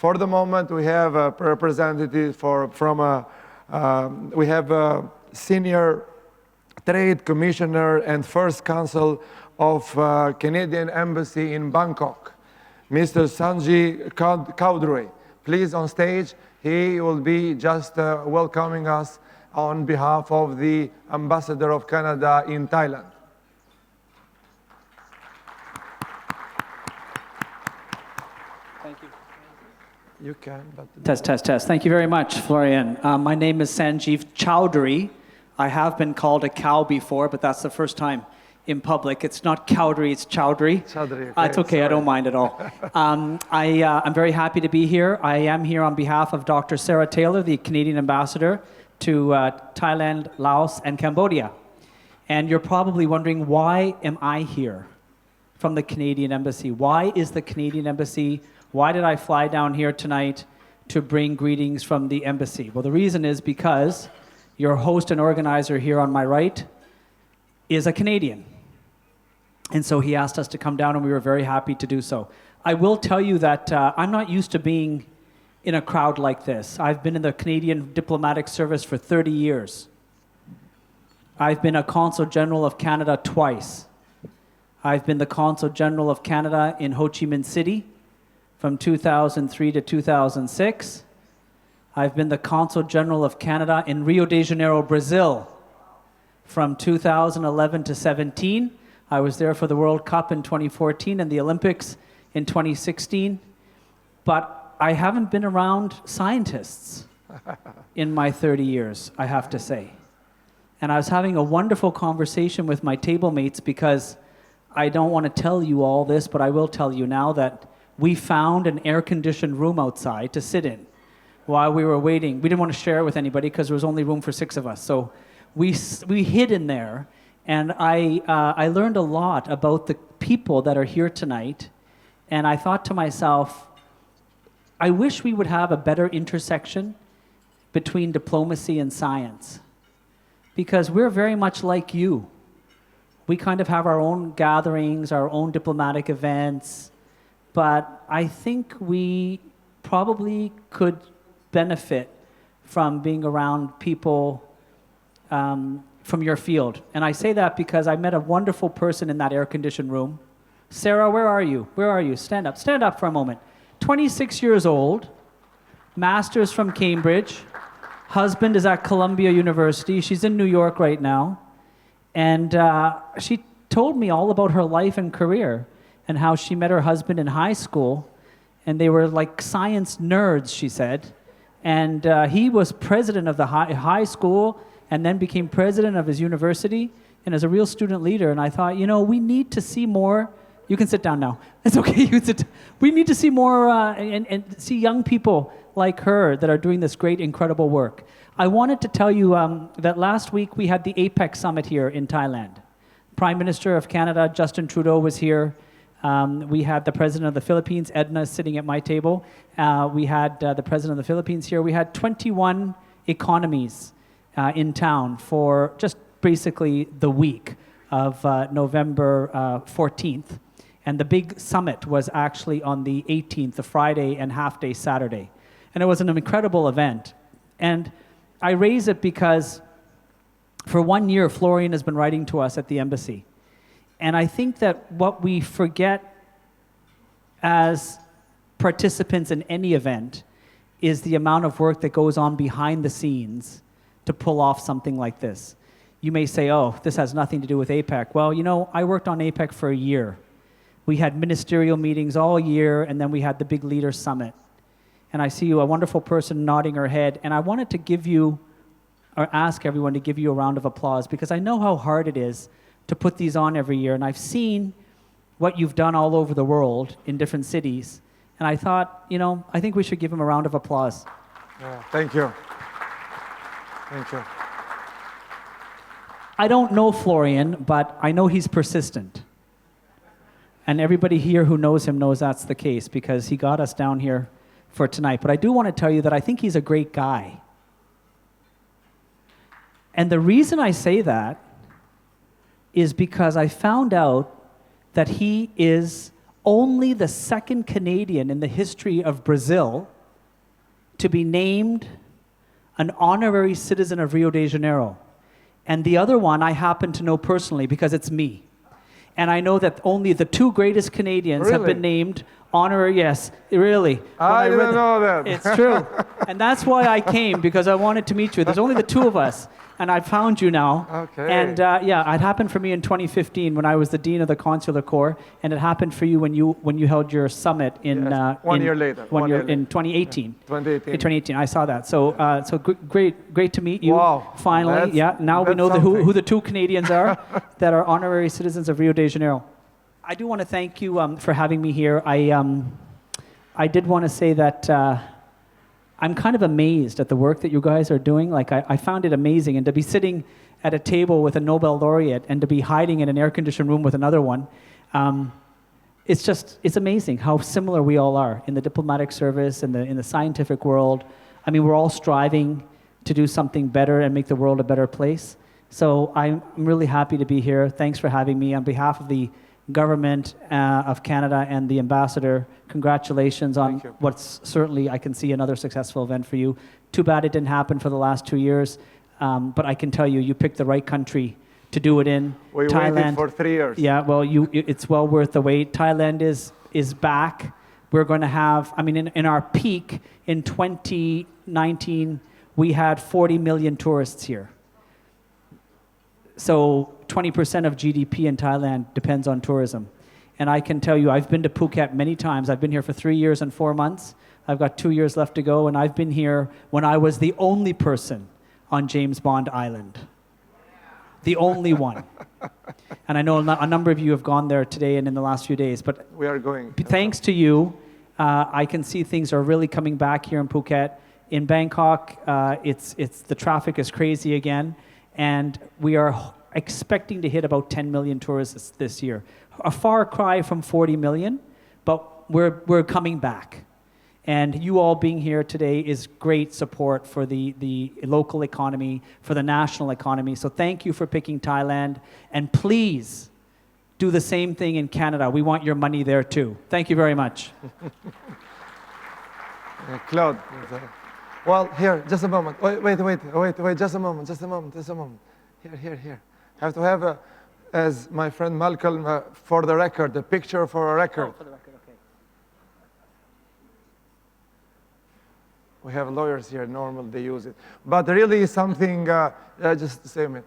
For the moment, we have a representative we have a senior trade commissioner and first consul of Canadian Embassy in Bangkok, Mr. Sanjeev Chowdhury. Please on stage. He will be just welcoming us on behalf of the Ambassador of Canada in Thailand. Thank you. You can, but... Test. Thank you very much, Florian. My name is Sanjeev Chowdhury. I have been called a cow before, but that's the first time in public. It's not Chowdhury, it's Chowdhury. Chowdhury, okay. It's okay, sorry. I don't mind at all. I'm very happy to be here. I am here on behalf of Dr. Sarah Taylor, the Canadian ambassador to Thailand, Laos, and Cambodia. And you're probably wondering, why am I here from the Canadian Embassy? Why is the Canadian Embassy, why did I fly down here tonight to bring greetings from the embassy? Well, the reason is because your host and organizer here on my right is a Canadian. And so he asked us to come down, and we were very happy to do so. I will tell you that I'm not used to being in a crowd like this. I've been in the Canadian diplomatic service for 30 years. I've been a Consul General of Canada twice. I've been the Consul General of Canada in Ho Chi Minh City from 2003 to 2006. I've been the Consul General of Canada in Rio de Janeiro, Brazil from 2011 to 17. I was there for the World Cup in 2014 and the Olympics in 2016. But I haven't been around scientists in my 30 years, I have to say. And I was having a wonderful conversation with my table mates, because I don't want to tell you all this, but I will tell you now that we found an air-conditioned room outside to sit in while we were waiting. We didn't want to share it with anybody because there was only room for 6 of us. So we hid in there, and I learned a lot about the people that are here tonight. And I thought to myself, I wish we would have a better intersection between diplomacy and science, because we're very much like you. We kind of have our own gatherings, our own diplomatic events, but I think we probably could benefit from being around people from your field. And I say that because I met a wonderful person in that air-conditioned room. Sarah, where are you? Where are you? Stand up. Stand up for a moment. 26 years old, master's from Cambridge. Husband is at Columbia University. She's in New York right now. And she told me all about her life and career and how she met her husband in high school. And they were like science nerds, she said. And he was president of the high school and then became president of his university and is a real student leader. And I thought, you know, we need to see more. You can sit down now. It's okay. You can sit. We need to see more and see young people like her that are doing this great, incredible work. I wanted to tell you that last week we had the APEC summit here in Thailand. Prime Minister of Canada, Justin Trudeau, was here. We had the President of the Philippines, Edna, sitting at my table. We had the President of the Philippines here. We had 21 economies in town for just basically the week of November 14th. And the big summit was actually on the 18th, the Friday and half-day Saturday. And it was an incredible event. And I raise it because for 1 year, Florian has been writing to us at the embassy. And I think that what we forget as participants in any event is the amount of work that goes on behind the scenes to pull off something like this. You may say, oh, this has nothing to do with APEC. Well, you know, I worked on APEC for a year. We had ministerial meetings all year, and then we had the big leaders summit. And I see you, a wonderful person nodding her head, and I wanted to give you, or ask everyone to give you a round of applause, because I know how hard it is to put these on every year, and I've seen what you've done all over the world in different cities, and I thought, you know, I think we should give him a round of applause. Yeah, thank you. Thank you. I don't know Florian, but I know he's persistent. And everybody here who knows him knows that's the case, because he got us down here for tonight. But I do want to tell you that I think he's a great guy. And the reason I say that is because I found out that he is only the second Canadian in the history of Brazil to be named an honorary citizen of Rio de Janeiro. And the other one I happen to know personally because it's me. And I know that only the two greatest Canadians have been named honorary, yes, really. I didn't know that. It's true. And that's why I came, because I wanted to meet you. There's only the two of us. And I found you now. Okay. And yeah, it happened for me in 2015 when I was the Dean of the Consular Corps. And it happened for you when you held your summit in... Yes. One year later. In 2018. Yeah. 2018. In 2018, I saw that. So, so great to meet you. Wow. Finally, yeah. Now we know who the two Canadians are that are honorary citizens of Rio de Janeiro. I do want to thank you for having me here. I did want to say that I'm kind of amazed at the work that you guys are doing. Like, I found it amazing. And to be sitting at a table with a Nobel laureate and to be hiding in an air-conditioned room with another one, it's amazing how similar we all are in the diplomatic service, in the scientific world. I mean, we're all striving to do something better and make the world a better place. So I'm really happy to be here. Thanks for having me. On behalf of the Government of Canada and the Ambassador, congratulations on what's certainly, I can see, another successful event for you. Too bad it didn't happen for the last 2 years, but I can tell you, you picked the right country to do it in. We waited for 3 years. Yeah, well, it's well worth the wait. Thailand is back. We're going to have, I mean, in our peak in 2019, we had 40 million tourists here. So 20% of GDP in Thailand depends on tourism. And I can tell you, I've been to Phuket many times. I've been here for 3 years and 4 months. I've got 2 years left to go, and I've been here when I was the only person on James Bond Island. The only one. And I know a number of you have gone there today and in the last few days, but we are going. Thanks to you, I can see things are really coming back here in Phuket. In Bangkok, the traffic is crazy again. And we are expecting to hit about 10 million tourists this year. A far cry from 40 million, but we're coming back. And you all being here today is great support for the local economy, for the national economy. So thank you for picking Thailand. And please do the same thing in Canada. We want your money there too. Thank you very much. Claude. Well, here, just a moment. Wait, just a moment. Here. I have to have, as my friend Malcolm, for the record, a picture for a record. Oh, for the record, okay. We have lawyers here, normally they use it. But really something, just to say a minute.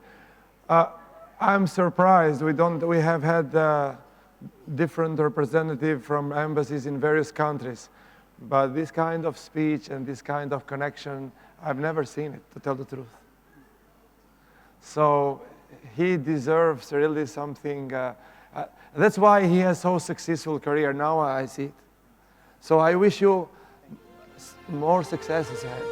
I'm surprised we have had different representatives from embassies in various countries. But this kind of speech and this kind of connection, I've never seen it, to tell the truth. So he deserves really something. That's why he has so successful career. Now I see it. So I wish you more successes ahead.